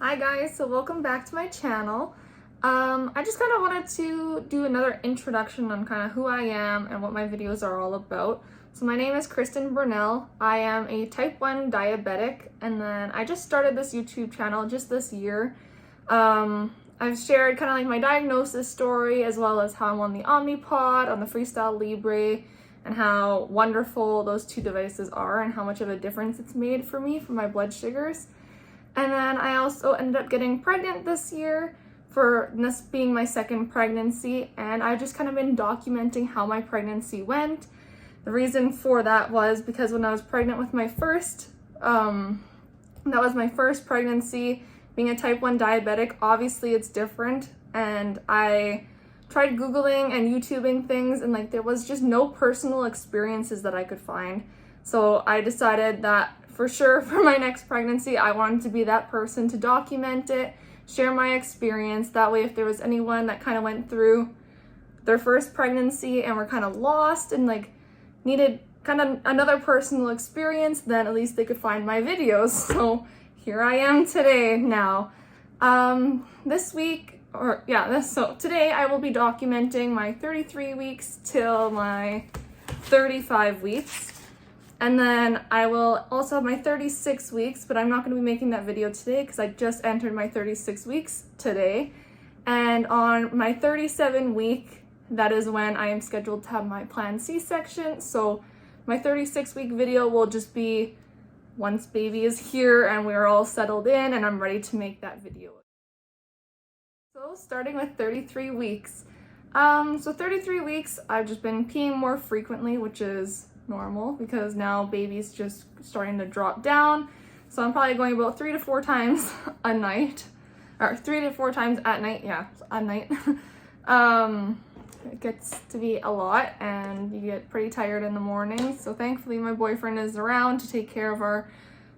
Hi guys, so welcome back to my channel. I just kind of wanted to do another introduction on kind of who I am and what my videos are all about. So my name is Kristen Burnell. I am a type 1 diabetic, and then I just started this YouTube channel just this year. I've shared kind of like my diagnosis story as well as how I'm on the Omnipod, on the Freestyle Libre, and how wonderful those two devices are and how much of a difference it's made for me for my blood sugars. And then I also ended up getting pregnant this year, for this being my second pregnancy, and I've just kind of been documenting how my pregnancy went. The reason for that was because when I was pregnant with my first, that was my first pregnancy, being a type 1 diabetic, obviously it's different, and I tried Googling and YouTubing things, and like there was just no personal experiences that I could find. So I decided that for sure for my next pregnancy, I wanted to be that person to document it, share my experience. That way, if there was anyone that kind of went through their first pregnancy and were kind of lost and like needed kind of another personal experience, then at least they could find my videos. So here I am today now. Today I will be documenting my 33 weeks till my 35 weeks. And then I will also have my 36 weeks, but I'm not going to be making that video today because I just entered my 36 weeks today. And on my 37 week, that is when I am scheduled to have my planned C-section. So my 36 week video will just be once baby is here and we're all settled in and I'm ready to make that video. So starting with 33 weeks. So 33 weeks, I've just been peeing more frequently, which is normal because now baby's just starting to drop down. So I'm probably going about 3 to 4 times a night, or 3 to 4 times at night. Yeah, at night. It gets to be a lot and you get pretty tired in the morning. So thankfully my boyfriend is around to take care of our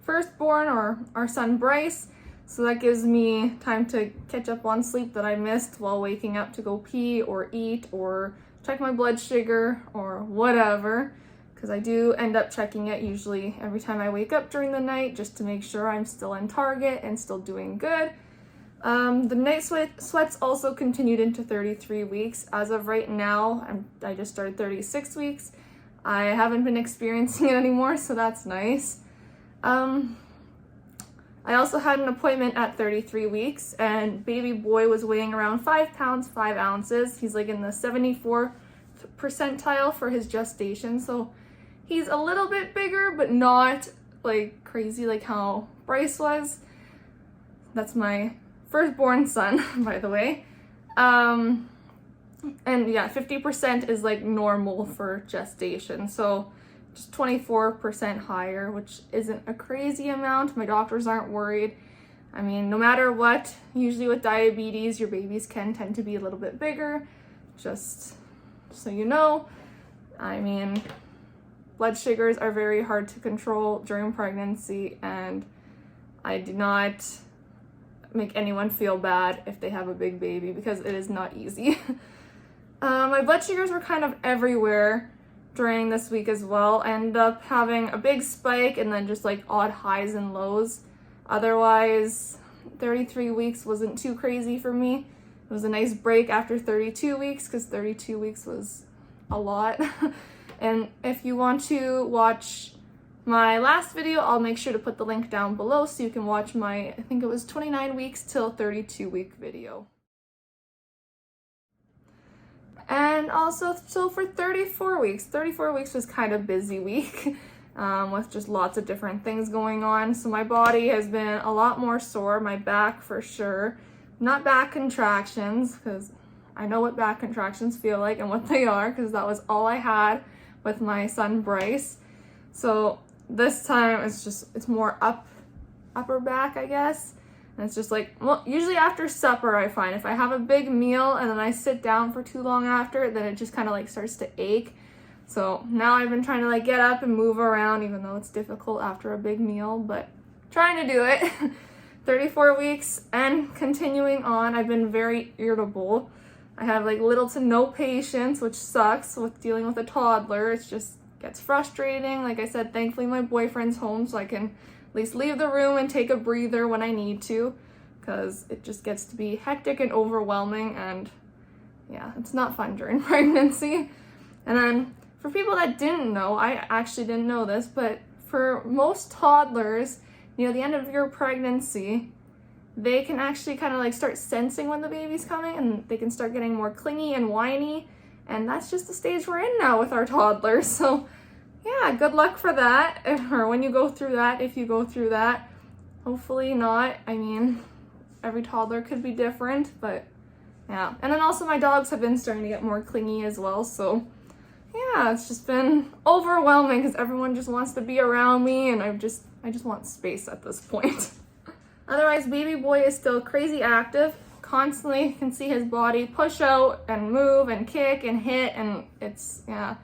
firstborn, or our son Bryce. So that gives me time to catch up on sleep that I missed while waking up to go pee or eat or check my blood sugar or whatever. Because I do end up checking it usually every time I wake up during the night just to make sure I'm still on target and still doing good. The night sweats also continued into 33 weeks. As of right now, I just started 36 weeks. I haven't been experiencing it anymore, so that's nice. I also had an appointment at 33 weeks, and baby boy was weighing around 5 pounds, 5 ounces. He's like in the 74th percentile for his gestation, so he's a little bit bigger, but not like crazy like how Bryce was. That's my firstborn son, by the way. And yeah, 50% is like normal for gestation. So just 24% higher, which isn't a crazy amount. My doctors aren't worried. I mean, no matter what, usually with diabetes, your babies can tend to be a little bit bigger. Just so you know, I mean, blood sugars are very hard to control during pregnancy, and I do not make anyone feel bad if they have a big baby because it is not easy. My blood sugars were kind of everywhere during this week as well. I ended up having a big spike and then just like odd highs and lows. Otherwise, 33 weeks wasn't too crazy for me. It was a nice break after 32 weeks because 32 weeks was a lot. And if you want to watch my last video, I'll make sure to put the link down below so you can watch my, I think it was 29 weeks till 32 week video. And also, so for 34 weeks was kind of busy week with just lots of different things going on. So my body has been a lot more sore, my back for sure. Not back contractions, because I know what back contractions feel like and what they are, because that was all I had with my son Bryce. So this time it's more upper back, I guess. And it's just like, well, usually after supper I find if I have a big meal and then I sit down for too long after, then it just kind of like starts to ache. So now I've been trying to like get up and move around, even though it's difficult after a big meal, but trying to do it. 34 weeks and continuing on, I've been very irritable. I have like little to no patience, which sucks with dealing with a toddler. It just gets frustrating. Like I said, thankfully my boyfriend's home so I can at least leave the room and take a breather when I need to. because it just gets to be hectic and overwhelming, and yeah, it's not fun during pregnancy. And then for people that didn't know, I actually didn't know this, but for most toddlers, near the end of your pregnancy, they can actually kind of like start sensing when the baby's coming, and they can start getting more clingy and whiny. And that's just the stage we're in now with our toddlers. So yeah, good luck for that. Or when you go through that, if you go through that, hopefully not. I mean, every toddler could be different, but yeah. And then also my dogs have been starting to get more clingy as well. So yeah, it's just been overwhelming because everyone just wants to be around me, and I just want space at this point. Otherwise, baby boy is still crazy active. Constantly can see his body push out and move and kick and hit, and it's, yeah.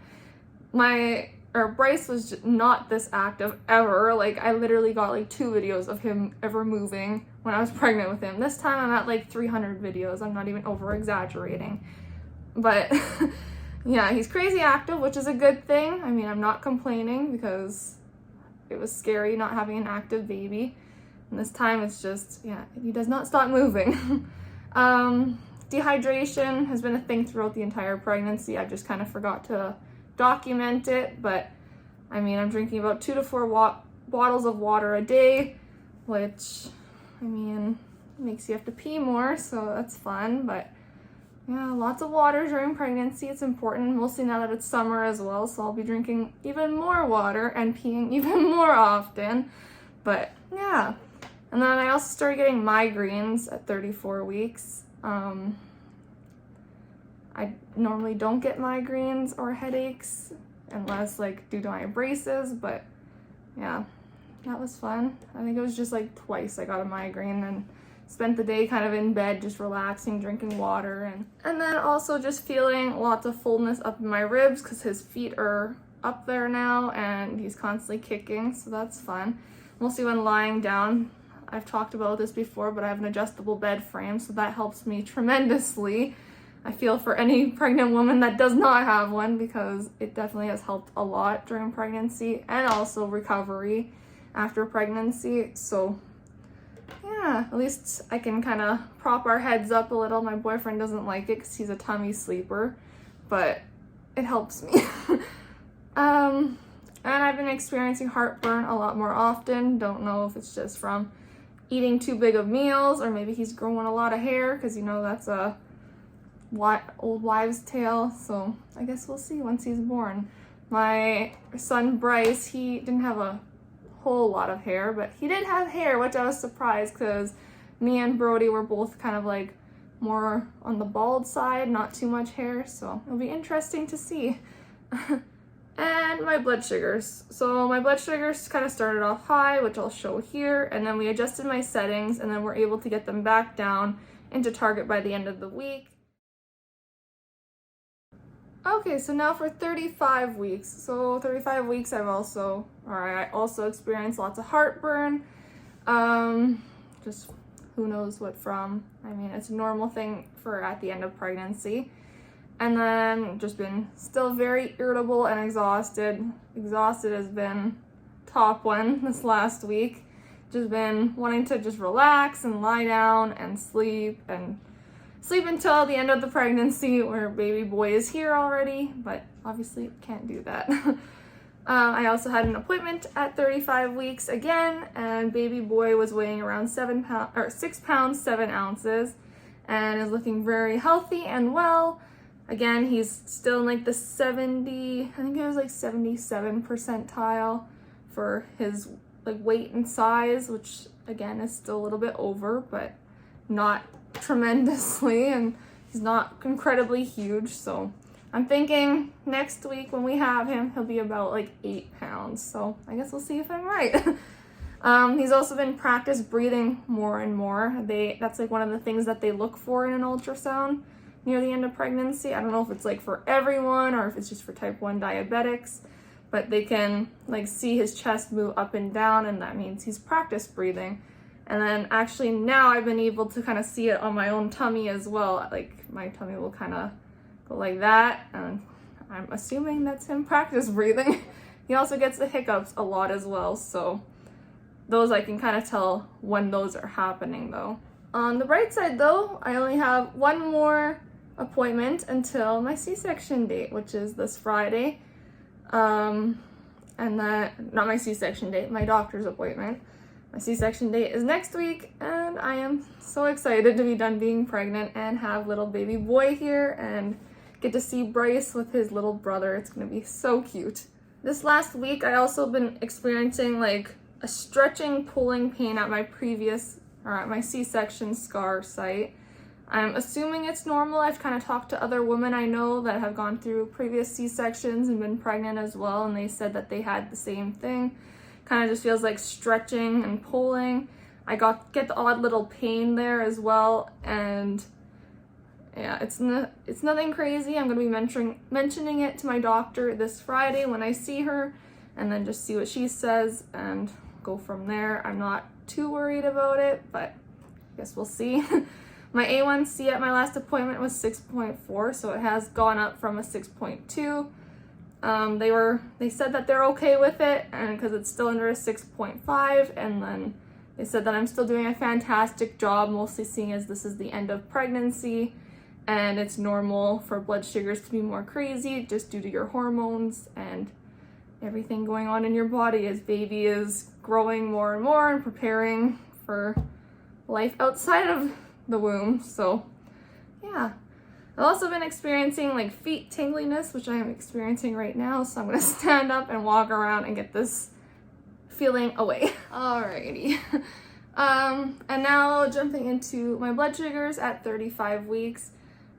Bryce was just not this active ever. Like, I literally got like 2 videos of him ever moving when I was pregnant with him. This time I'm at like 300 videos. I'm not even over exaggerating. But yeah, he's crazy active, which is a good thing. I mean, I'm not complaining because it was scary not having an active baby. And this time it's just, yeah, he does not stop moving. Dehydration has been a thing throughout the entire pregnancy. I just kind of forgot to document it, but I mean, I'm drinking about 2 to 4 bottles of water a day, which, I mean, makes you have to pee more, so that's fun. But yeah, lots of water during pregnancy. It's important, mostly now that it's summer as well, so I'll be drinking even more water and peeing even more often. But yeah. And then I also started getting migraines at 34 weeks. I normally don't get migraines or headaches unless like due to my braces, but yeah, that was fun. I think it was just like twice I got a migraine, and spent the day kind of in bed just relaxing, drinking water, and then also just feeling lots of fullness up in my ribs because his feet are up there now and he's constantly kicking, so that's fun. Mostly when lying down. I've talked about this before, but I have an adjustable bed frame, so that helps me tremendously. I feel for any pregnant woman that does not have one, because it definitely has helped a lot during pregnancy and also recovery after pregnancy. So yeah, at least I can kind of prop our heads up a little. My boyfriend doesn't like it because he's a tummy sleeper, but it helps me. And I've been experiencing heartburn a lot more often. Don't know if it's just from eating too big of meals, or maybe he's growing a lot of hair, because you know that's a old wives' tale. So I guess we'll see once he's born. My son Bryce, he didn't have a whole lot of hair, but he did have hair, which I was surprised because me and Brody were both kind of like more on the bald side, not too much hair. So it'll be interesting to see. And my blood sugars. So my blood sugars kind of started off high, which I'll show here, and then we adjusted my settings, and then we're able to get them back down into target by the end of the week. Okay, so now for 35 weeks. So 35 weeks I also experienced lots of heartburn. Just who knows what from. I mean, it's a normal thing for at the end of pregnancy. And then just been still very irritable and exhausted. Exhausted has been top one this last week. Just been wanting to just relax and lie down and sleep until the end of the pregnancy, where baby boy is here already, but obviously can't do that. I also had an appointment at 35 weeks again, and baby boy was weighing around 6 pounds 7 ounces, and is looking very healthy and well. Again, he's still in like the 70, I think it was like 77 percentile for his like weight and size, which again is still a little bit over, but not tremendously, and he's not incredibly huge. So I'm thinking next week when we have him, he'll be about like 8 pounds. So I guess we'll see if I'm right. He's also been practice breathing more and more. That's like one of the things that they look for in an ultrasound near the end of pregnancy. I don't know if it's like for everyone or if it's just for type 1 diabetics, but they can like see his chest move up and down, and that means he's practice breathing. And then actually now I've been able to kind of see it on my own tummy as well. Like my tummy will kind of go like that, and I'm assuming that's him practice breathing. He also gets the hiccups a lot as well, so those I can kind of tell when those are happening though. On the bright side though, I only have one more appointment until my C-section date, which is this Friday. And that, not my C-section date, my doctor's appointment. My C-section date is next week, and I am so excited to be done being pregnant and have little baby boy here and get to see Bryce with his little brother. It's gonna be so cute. This last week, I also been experiencing like a stretching, pulling pain at my C-section scar site. I'm assuming it's normal. I've kind of talked to other women I know that have gone through previous C-sections and been pregnant as well, and they said that they had the same thing. Kind of just feels like stretching and pulling. I get the odd little pain there as well, and yeah, it's nothing crazy. I'm gonna be mentioning it to my doctor this Friday when I see her, and then just see what she says and go from there. I'm not too worried about it, but I guess we'll see. My A1C at my last appointment was 6.4, so it has gone up from a 6.2. They said that they're okay with it, and because it's still under a 6.5, and then they said that I'm still doing a fantastic job, mostly seeing as this is the end of pregnancy, and it's normal for blood sugars to be more crazy just due to your hormones and everything going on in your body as baby is growing more and more and preparing for life outside of the womb. So yeah, I've also been experiencing like feet tingliness, which I am experiencing right now, so I'm gonna stand up and walk around and get this feeling away. Alrighty. And now jumping into my blood sugars at 35 weeks.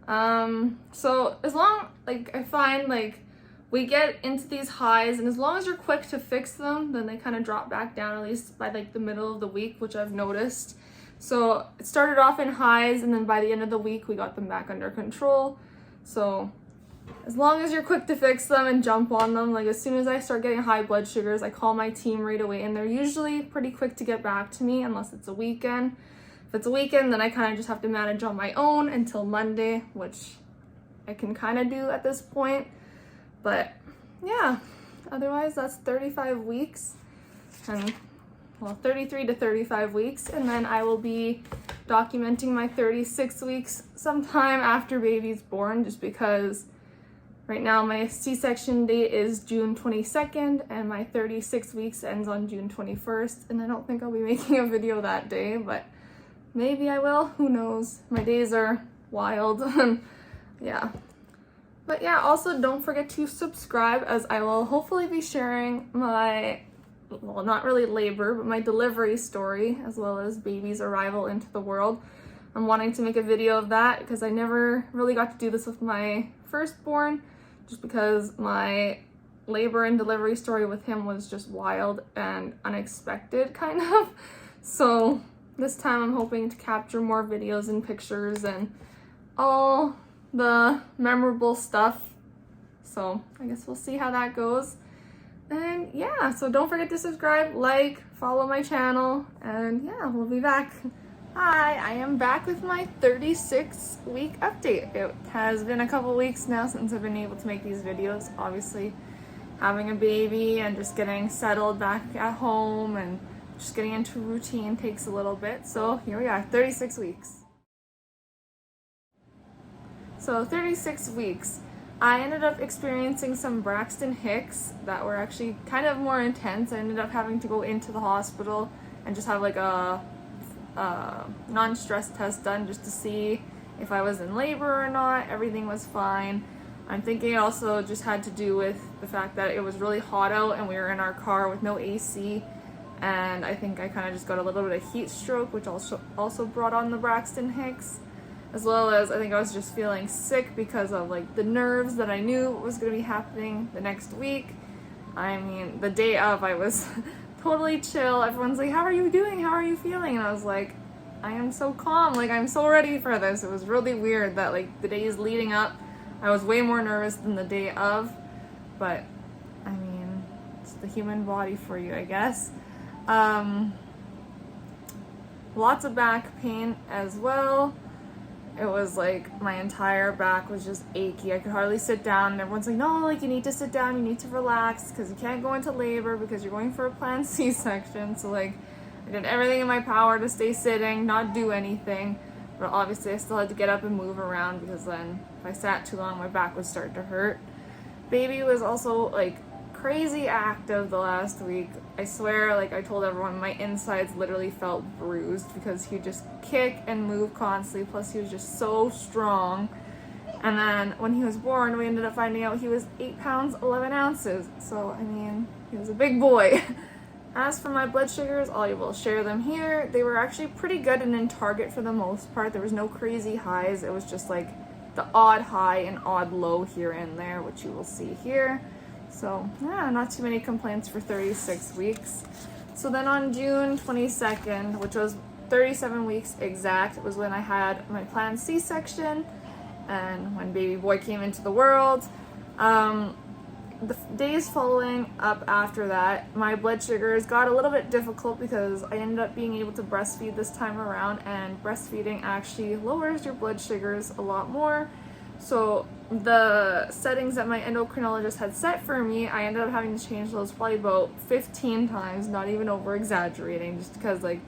So as long, like, I find like we get into these highs, and as long as you're quick to fix them, then they kind of drop back down, at least by like the middle of the week, which I've noticed. So it started off in highs, and then by the end of the week, we got them back under control. So as long as you're quick to fix them and jump on them, like as soon as I start getting high blood sugars, I call my team right away, and they're usually pretty quick to get back to me unless it's a weekend. If it's a weekend, then I kind of just have to manage on my own until Monday, which I can kind of do at this point. But yeah, otherwise that's 35 weeks, and well, 33 to 35 weeks, and then I will be documenting my 36 weeks sometime after baby's born, just because right now my C-section date is June 22nd and my 36 weeks ends on June 21st, and I don't think I'll be making a video that day, but maybe I will, who knows. My days are wild. Yeah. But yeah, also don't forget to subscribe, as I will hopefully be sharing my, well, not really labor, but my delivery story, as well as baby's arrival into the world. I'm wanting to make a video of that because I never really got to do this with my firstborn, just because my labor and delivery story with him was just wild and unexpected, kind of. So this time I'm hoping to capture more videos and pictures and all the memorable stuff. So I guess we'll see how that goes. And yeah, so don't forget to subscribe, like, follow my channel, and yeah, we'll be back. Hi, I am back with my 36-week update. It has been a couple weeks now since I've been able to make these videos. Obviously, having a baby and just getting settled back at home and just getting into routine takes a little bit. So here we are, 36 weeks. So 36 weeks. I ended up experiencing some Braxton Hicks that were actually kind of more intense. I ended up having to go into the hospital and just have like a non-stress test done just to see if I was in labor or not. Everything was fine. I'm thinking it also just had to do with the fact that it was really hot out and we were in our car with no AC, and I think I kind of just got a little bit of heat stroke, which also brought on the Braxton Hicks, as well as I think I was just feeling sick because of like the nerves that I knew was going to be happening the next week. I mean, the day of, I was totally chill. Everyone's like, how are you doing? How are you feeling? And I was like, I am so calm. Like, I'm so ready for this. It was really weird that like the days leading up, I was way more nervous than the day of. But I mean, it's the human body for you, I guess. Lots of back pain as well. It was like my entire back was just achy. I could hardly sit down, and everyone's like, no, like you need to sit down, you need to relax because you can't go into labor because you're going for a planned C-section. So like I did everything in my power to stay sitting, not do anything, but obviously I still had to get up and move around because then if I sat too long, my back would start to hurt. Baby was also like crazy active the last week. I swear, like I told everyone, my insides literally felt bruised because he would just kick and move constantly, plus he was just so strong. And then when he was born, we ended up finding out he was 8 pounds, 11 ounces. So, I mean, he was a big boy. As for my blood sugars, I will share them here. They were actually pretty good and in target for the most part. There was no crazy highs. It was just like the odd high and odd low here and there, which you will see here. So, yeah, not too many complaints for 36 weeks. So then on June 22nd, which was 37 weeks exact, was when I had my planned C-section. And when baby boy came into the world, the days following up after that, my blood sugars got a little bit difficult because I ended up being able to breastfeed this time around, and breastfeeding actually lowers your blood sugars a lot more. So the settings that my endocrinologist had set for me, I ended up having to change those probably about 15 times, not even over exaggerating, just because like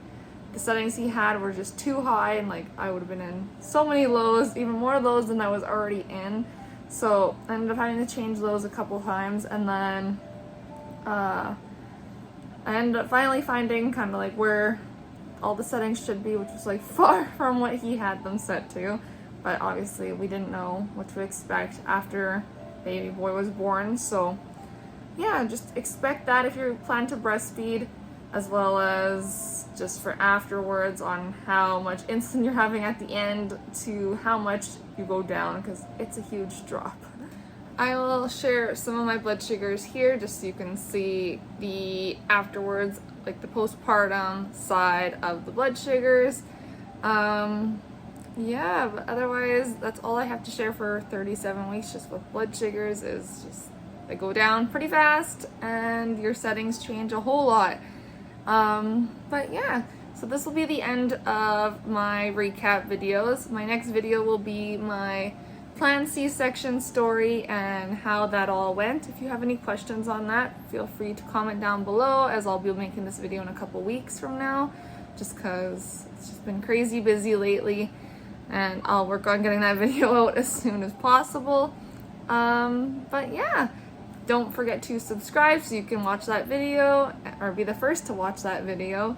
the settings he had were just too high, and like I would have been in so many lows, even more lows than I was already in. So I ended up having to change those a couple times, and then I ended up finally finding kind of like where all the settings should be, which was like far from what he had them set to. But obviously we didn't know what to expect after baby boy was born. So yeah, just expect that if you plan to breastfeed, as well as just for afterwards on how much insulin you're having at the end to how much you go down, because it's a huge drop. I will share some of my blood sugars here just so you can see the afterwards, like the postpartum side of the blood sugars. Yeah, but otherwise that's all I have to share for 37 weeks just with blood sugars. Is just they go down pretty fast and your settings change a whole lot. But yeah, so this will be the end of my recap videos. My next video will be my planned C-section story and how that all went. If you have any questions on that, feel free to comment down below, as I'll be making this video in a couple weeks from now, just because it's just been crazy busy lately, and I'll work on getting that video out as soon as possible. But yeah. Don't forget to subscribe so you can watch that video, or be the first to watch that video.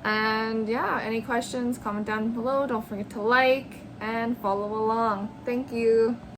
And yeah, any questions, comment down below. Don't forget to like and follow along. Thank you.